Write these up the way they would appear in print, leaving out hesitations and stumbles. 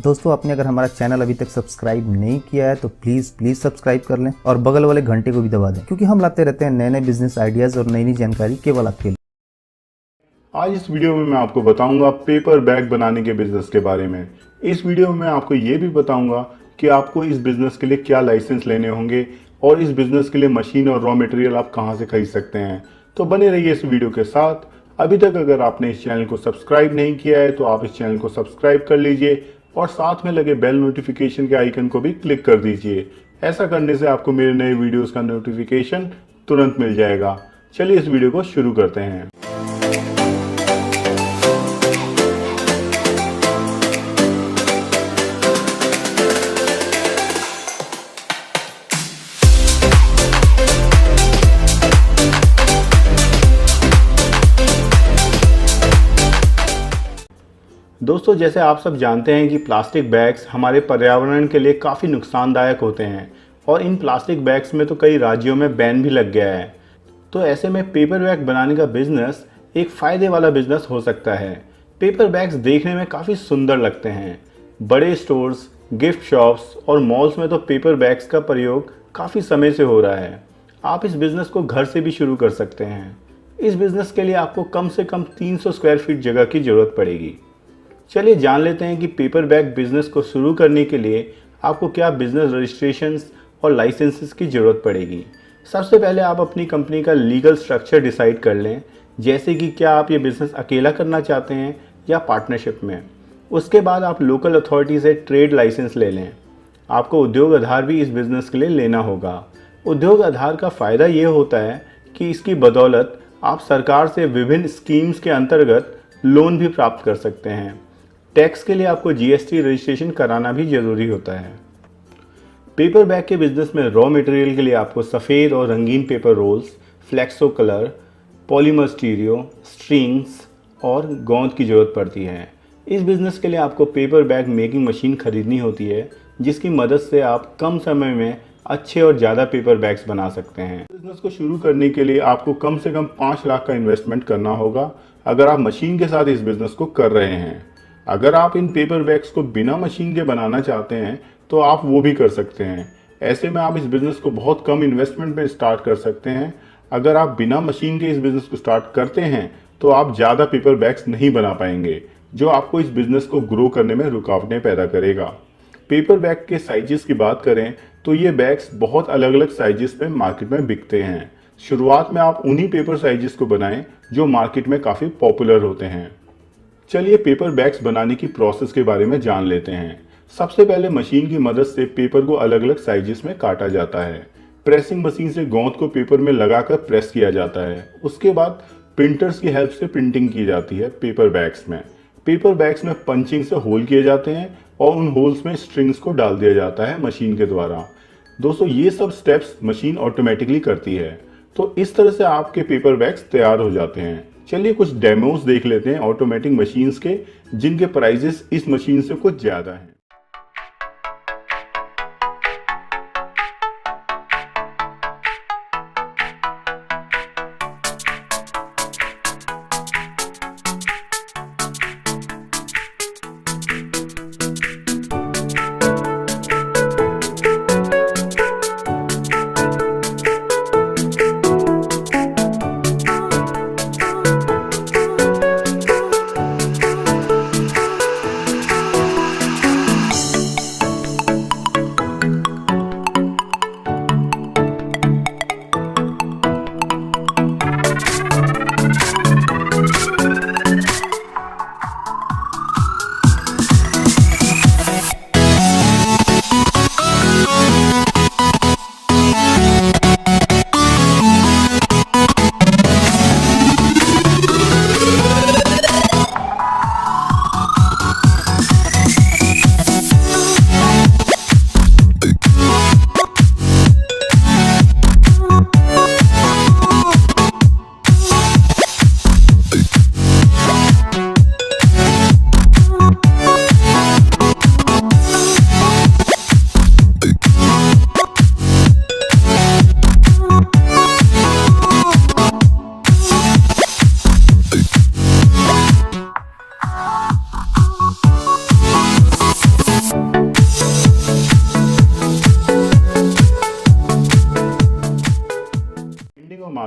दोस्तों, आपने अगर हमारा चैनल अभी तक सब्सक्राइब नहीं किया है तो प्लीज़ सब्सक्राइब कर लें और बगल वाले घंटे को भी दबा दें, क्योंकि हम लाते रहते हैं नए नए बिजनेस आइडियाज़ और नई नई जानकारी केवल आपके लिए। आज इस वीडियो में मैं आपको बताऊंगा पेपर बैग बनाने के बिजनेस के बारे में। इस वीडियो में मैं आपको ये भी बताऊंगा कि आपको इस बिजनेस के लिए क्या लाइसेंस लेने होंगे और इस बिजनेस के लिए मशीन और रॉ मटेरियल आप कहां से खरीद सकते हैं। तो बने रहिए इस वीडियो के साथ। अभी तक अगर आपने इस चैनल को सब्सक्राइब नहीं किया है तो आप इस चैनल को सब्सक्राइब कर लीजिए और साथ में लगे बेल नोटिफिकेशन के आइकन को भी क्लिक कर दीजिए। ऐसा करने से आपको मेरे नए वीडियोस का नोटिफिकेशन तुरंत मिल जाएगा। चलिए इस वीडियो को शुरू करते हैं। दोस्तों, जैसे आप सब जानते हैं कि प्लास्टिक बैग्स हमारे पर्यावरण के लिए काफ़ी नुकसानदायक होते हैं और इन प्लास्टिक बैग्स में तो कई राज्यों में बैन भी लग गया है। तो ऐसे में पेपर बैग बनाने का बिजनेस एक फ़ायदे वाला बिजनेस हो सकता है। पेपर बैग्स देखने में काफ़ी सुंदर लगते हैं। बड़े स्टोर्स, गिफ्ट शॉप्स और मॉल्स में तो पेपर बैग्स का प्रयोग काफ़ी समय से हो रहा है। आप इस बिज़नेस को घर से भी शुरू कर सकते हैं। इस बिज़नेस के लिए आपको कम से कम 300 स्क्वायर फीट जगह की ज़रूरत पड़ेगी। चलिए जान लेते हैं कि पेपर बैग बिजनेस को शुरू करने के लिए आपको क्या बिजनेस रजिस्ट्रेशंस और लाइसेंसेस की ज़रूरत पड़ेगी। सबसे पहले आप अपनी कंपनी का लीगल स्ट्रक्चर डिसाइड कर लें, जैसे कि क्या आप ये बिज़नेस अकेला करना चाहते हैं या पार्टनरशिप में। उसके बाद आप लोकल अथॉरिटी से ट्रेड लाइसेंस ले लें। आपको उद्योग आधार भी इस बिज़नेस के लिए लेना होगा। उद्योग आधार का फ़ायदा ये होता है कि इसकी बदौलत आप सरकार से विभिन्न स्कीम्स के अंतर्गत लोन भी प्राप्त कर सकते हैं। टैक्स के लिए आपको जीएसटी रजिस्ट्रेशन कराना भी ज़रूरी होता है। पेपर बैग के बिजनेस में रॉ मटेरियल के लिए आपको सफ़ेद और रंगीन paper roles, flexo colour, polymer stereo, strings और गोंद की ज़रूरत पड़ती है। इस बिज़नेस के लिए आपको पेपर बैग मेकिंग मशीन खरीदनी होती है, जिसकी मदद से आप कम समय में अच्छे और ज़्यादा पेपर बैग्स बना सकते हैं। बिजनेस को शुरू करने के लिए आपको कम से कम 5 लाख का इन्वेस्टमेंट करना होगा अगर आप मशीन के साथ इस बिज़नेस को कर रहे हैं। अगर आप इन पेपर बैग्स को बिना मशीन के बनाना चाहते हैं तो आप वो भी कर सकते हैं। ऐसे में आप इस बिज़नेस को बहुत कम इन्वेस्टमेंट में स्टार्ट कर सकते हैं। अगर आप बिना मशीन के इस बिज़नेस को स्टार्ट करते हैं तो आप ज़्यादा पेपर बैग्स नहीं बना पाएंगे, जो आपको इस बिज़नेस को ग्रो करने में रुकावटें पैदा करेगा। पेपर बैग के साइजेस की बात करें तो ये बैग्स बहुत अलग अलग साइजेस में मार्केट में बिकते हैं। शुरुआत में आप उन्हीं पेपर साइजेस को बनाएं जो मार्केट में काफ़ी पॉपुलर होते हैं। चलिए पेपर बैग्स बनाने की प्रोसेस के बारे में जान लेते हैं। सबसे पहले मशीन की मदद से पेपर को अलग अलग साइजेस में काटा जाता है। प्रेसिंग मशीन से गोंद को पेपर में लगाकर प्रेस किया जाता है। उसके बाद प्रिंटर्स की हेल्प से प्रिंटिंग की जाती है पेपर बैग्स में। पेपर बैग्स में पंचिंग से होल किए जाते हैं और उन होल्स में स्ट्रिंग्स को डाल दिया जाता है मशीन के द्वारा। दोस्तों, ये सब स्टेप्स मशीन ऑटोमेटिकली करती है। तो इस तरह से आपके पेपर बैग्स तैयार हो जाते हैं। चलिए कुछ डेमोस देख लेते हैं ऑटोमेटिक मशीन्स के, जिनके प्राइजेस इस मशीन से कुछ ज़्यादा हैं।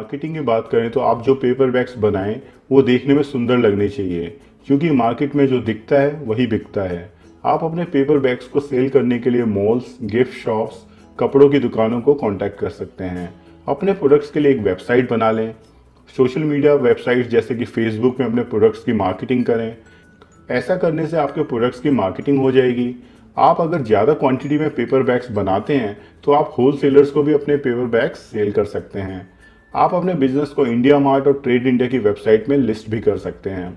मार्केटिंग की बात करें तो आप जो पेपर बैग्स बनाएं वो देखने में सुंदर लगने चाहिए, क्योंकि मार्केट में जो दिखता है वही बिकता है। आप अपने पेपर बैग्स को सेल करने के लिए मॉल्स, गिफ्ट शॉप्स, कपड़ों की दुकानों को कांटेक्ट कर सकते हैं। अपने प्रोडक्ट्स के लिए एक वेबसाइट बना लें। सोशल मीडिया वेबसाइट्स जैसे कि फेसबुक में अपने प्रोडक्ट्स की मार्केटिंग करें। ऐसा करने से आपके प्रोडक्ट्स की मार्केटिंग हो जाएगी। आप अगर ज़्यादा क्वांटिटी में पेपर बैग्स बनाते हैं तो आप होलसेलर्स को भी अपने पेपर बैग्स सेल कर सकते हैं। आप अपने बिजनेस को इंडिया मार्ट और ट्रेड इंडिया की वेबसाइट में लिस्ट भी कर सकते हैं।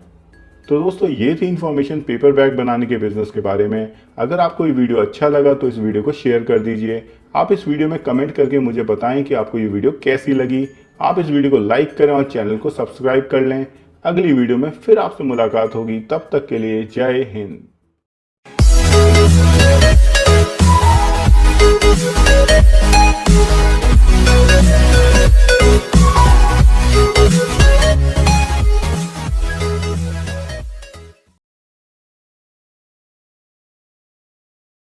तो दोस्तों, ये थी इन्फॉर्मेशन पेपर बैग बनाने के बिजनेस के बारे में। अगर आपको ये वीडियो अच्छा लगा तो इस वीडियो को शेयर कर दीजिए। आप इस वीडियो में कमेंट करके मुझे बताएं कि आपको ये वीडियो कैसी लगी। आप इस वीडियो को लाइक करें और चैनल को सब्सक्राइब कर लें। अगली वीडियो में फिर आपसे मुलाकात होगी। तब तक के लिए जय हिंद।